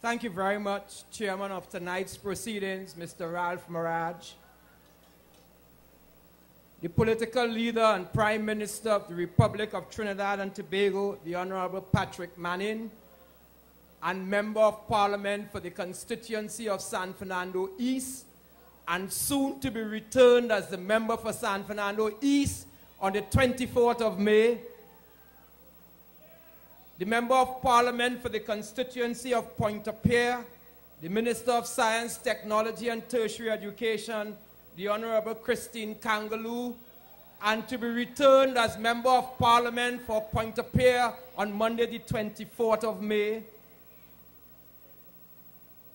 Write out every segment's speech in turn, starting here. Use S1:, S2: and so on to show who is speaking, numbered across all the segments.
S1: Thank you very much, Chairman of tonight's proceedings, Mr. Ralph Maraj. The political leader and Prime Minister of the Republic of Trinidad and Tobago, the Honorable Patrick Manning, and Member of Parliament for the constituency of San Fernando East, and soon to be returned as the member for San Fernando East on the 24th of May, the Member of Parliament for the constituency of Pointe-à-Pierre, the Minister of Science, Technology and Tertiary Education, the Honorable Christine Kangaloo, and to be returned as Member of Parliament for Pointe-à-Pierre on Monday the 24th of May,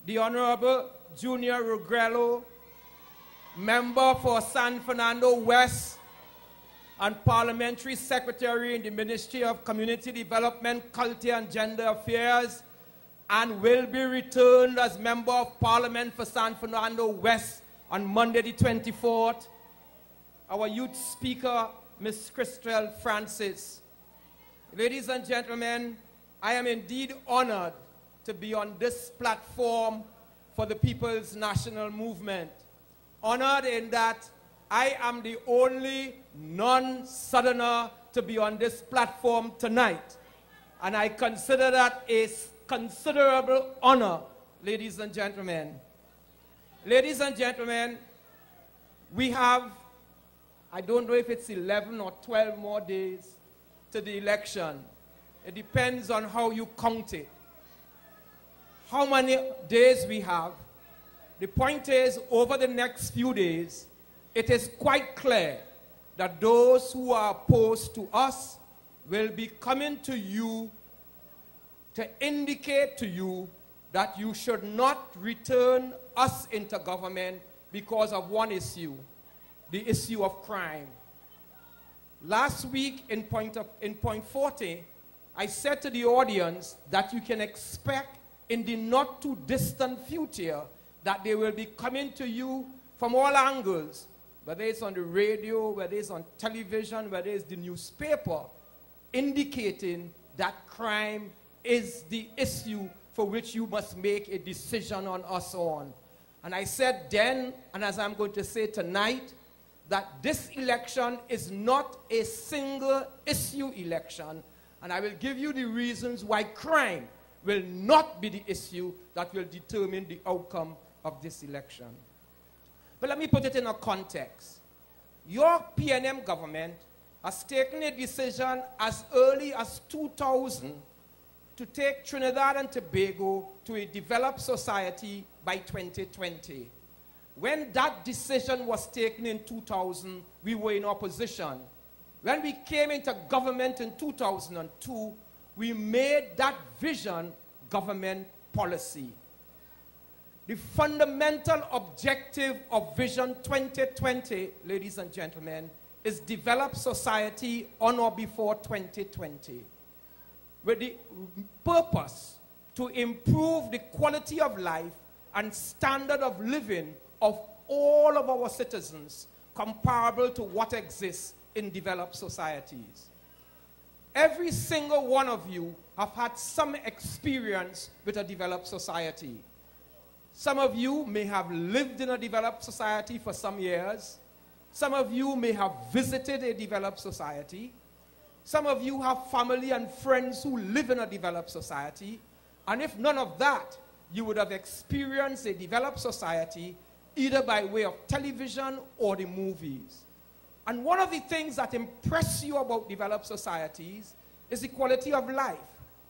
S1: the Honorable Junior Rugrello, Member for San Fernando West, and Parliamentary Secretary in the Ministry of Community Development, Culture and Gender Affairs, and will be returned as Member of Parliament for San Fernando West on Monday the 24th. Our youth speaker, Ms. Crystal Francis. Ladies and gentlemen, I am indeed honored to be on this platform for the People's National Movement. Honored in that I am the only non-Southerner to be on this platform tonight. And I consider that a considerable honor, ladies and gentlemen. Ladies and gentlemen, we have, I don't know if it's 11 or 12 more days to the election. It depends on how you count it. How many days we have. The point is, over the next few days, it is quite clear that those who are opposed to us will be coming to you to indicate to you that you should not return us into government because of one issue, the issue of crime. Last week in Point 40, I said to the audience that you can expect in the not too distant future that they will be coming to you from all angles, whether it's on the radio, whether it's on television, whether it's the newspaper, indicating that crime is the issue for which you must make a decision on us on. And I said then, and as I'm going to say tonight, that this election is not a single issue election, and I will give you the reasons why crime will not be the issue that will determine the outcome of this election. But let me put it in a context. Your PNM government has taken a decision as early as 2000 to take Trinidad and Tobago to a developed society by 2020. When that decision was taken in 2000, we were in opposition. When we came into government in 2002, we made that vision government policy. The fundamental objective of Vision 2020, ladies and gentlemen, is develop society on or before 2020, with the purpose to improve the quality of life and standard of living of all of our citizens comparable to what exists in developed societies. Every single one of you have had some experience with a developed society. Some of you may have lived in a developed society for some years. Some of you may have visited a developed society. Some of you have family and friends who live in a developed society. And if none of that, you would have experienced a developed society either by way of television or the movies. And one of the things that impress you about developed societies is the quality of life,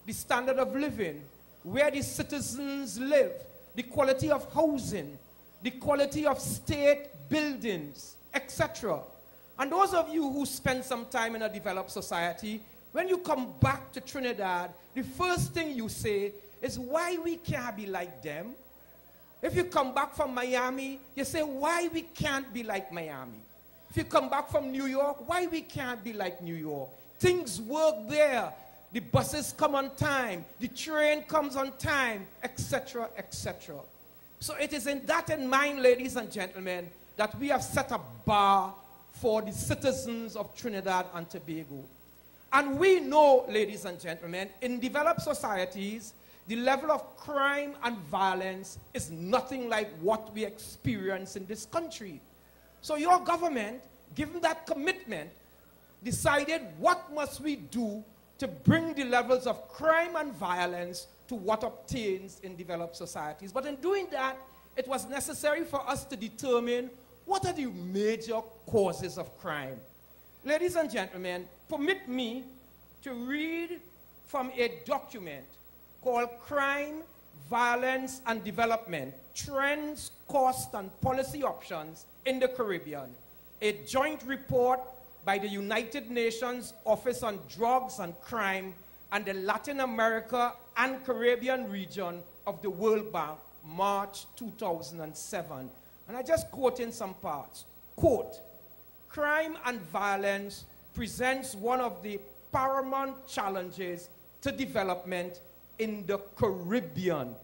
S1: the standard of living, where the citizens live, the quality of housing, the quality of state buildings, etc. And those of you who spend some time in a developed society, when you come back to Trinidad, the first thing you say is why we can't be like them. If you come back from Miami, you say why we can't be like Miami. If you come back from New York, why we can't be like New York. Things work there. The buses come on time, the train comes on time, etc., etc. So it is in that in mind, ladies and gentlemen, that we have set a bar for the citizens of Trinidad and Tobago. And we know, ladies and gentlemen, in developed societies, the level of crime and violence is nothing like what we experience in this country. So your government, given that commitment, decided what must we do to bring the levels of crime and violence to what obtains in developed societies. But in doing that, it was necessary for us to determine what are the major causes of crime. Ladies and gentlemen, permit me to read from a document called Crime, Violence and Development, Trends, Cost and Policy Options in the Caribbean, a joint report by the United Nations Office on Drugs and Crime and the Latin America and Caribbean region of the World Bank, March 2007. And I just quote in some parts. Quote, crime and violence presents one of the paramount challenges to development in the Caribbean.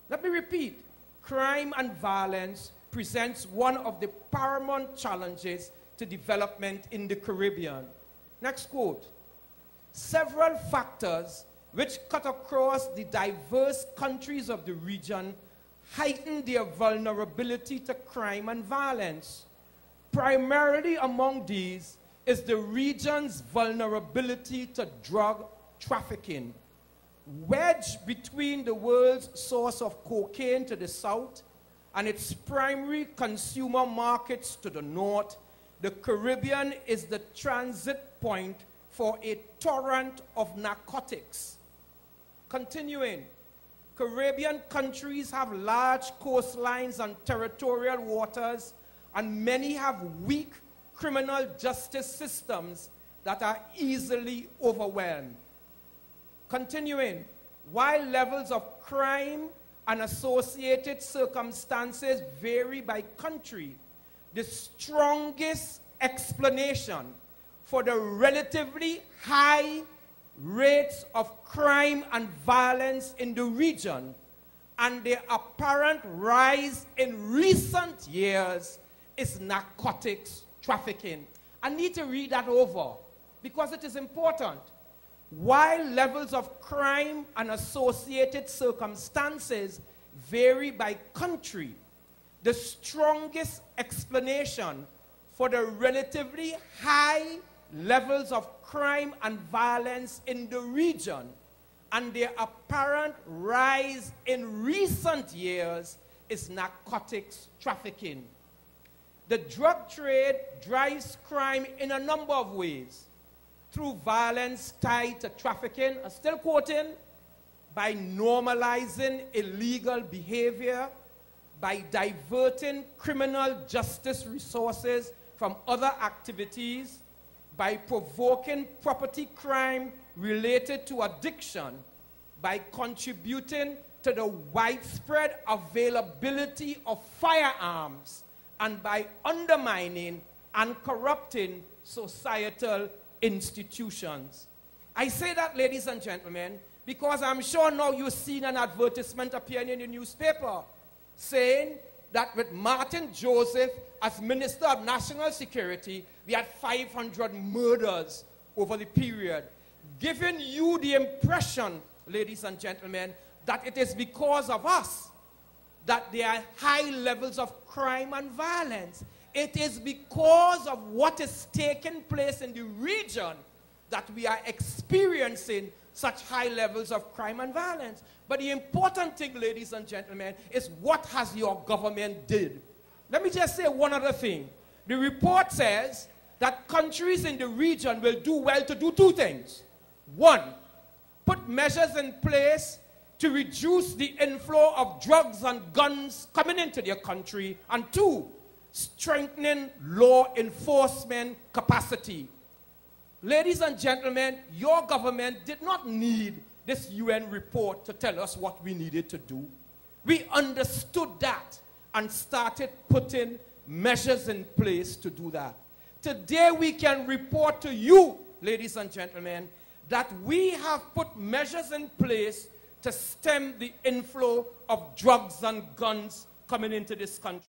S1: Let me repeat. Crime and violence presents one of the paramount challenges to development in the Caribbean. Next quote. Several factors which cut across the diverse countries of the region heighten their vulnerability to crime and violence. Primarily among these is the region's vulnerability to drug trafficking. Wedged between the world's source of cocaine to the south and its primary consumer markets to the north, the Caribbean is the transit point for a torrent of narcotics. Continuing, Caribbean countries have large coastlines and territorial waters, and many have weak criminal justice systems that are easily overwhelmed. Continuing, while levels of crime and associated circumstances vary by country, the strongest explanation for the relatively high rates of crime and violence in the region and the apparent rise in recent years is narcotics trafficking. I need to read that over because it is important. While levels of crime and associated circumstances vary by country, the strongest explanation for the relatively high levels of crime and violence in the region and their apparent rise in recent years is narcotics trafficking. The drug trade drives crime in a number of ways. Through violence tied to trafficking, I'm still quoting, by normalizing illegal behavior, by diverting criminal justice resources from other activities, by provoking property crime related to addiction, by contributing to the widespread availability of firearms, and by undermining and corrupting societal institutions. I say that, ladies and gentlemen, because I'm sure now you've seen an advertisement appearing in the newspaper saying that with Martin Joseph as Minister of National Security, we had 500 murders over the period, giving you the impression, ladies and gentlemen, that it is because of us that there are high levels of crime and violence. It is because of what is taking place in the region that we are experiencing such high levels of crime and violence. But the important thing, ladies and gentlemen, is what has your government did? Let me just say one other thing. The report says that countries in the region will do well to do two things. One, put measures in place to reduce the inflow of drugs and guns coming into their country. And two, strengthening law enforcement capacity. Ladies and gentlemen, your government did not need this UN report to tell us what we needed to do. We understood that and started putting measures in place to do that. Today we can report to you, ladies and gentlemen, that we have put measures in place to stem the inflow of drugs and guns coming into this country.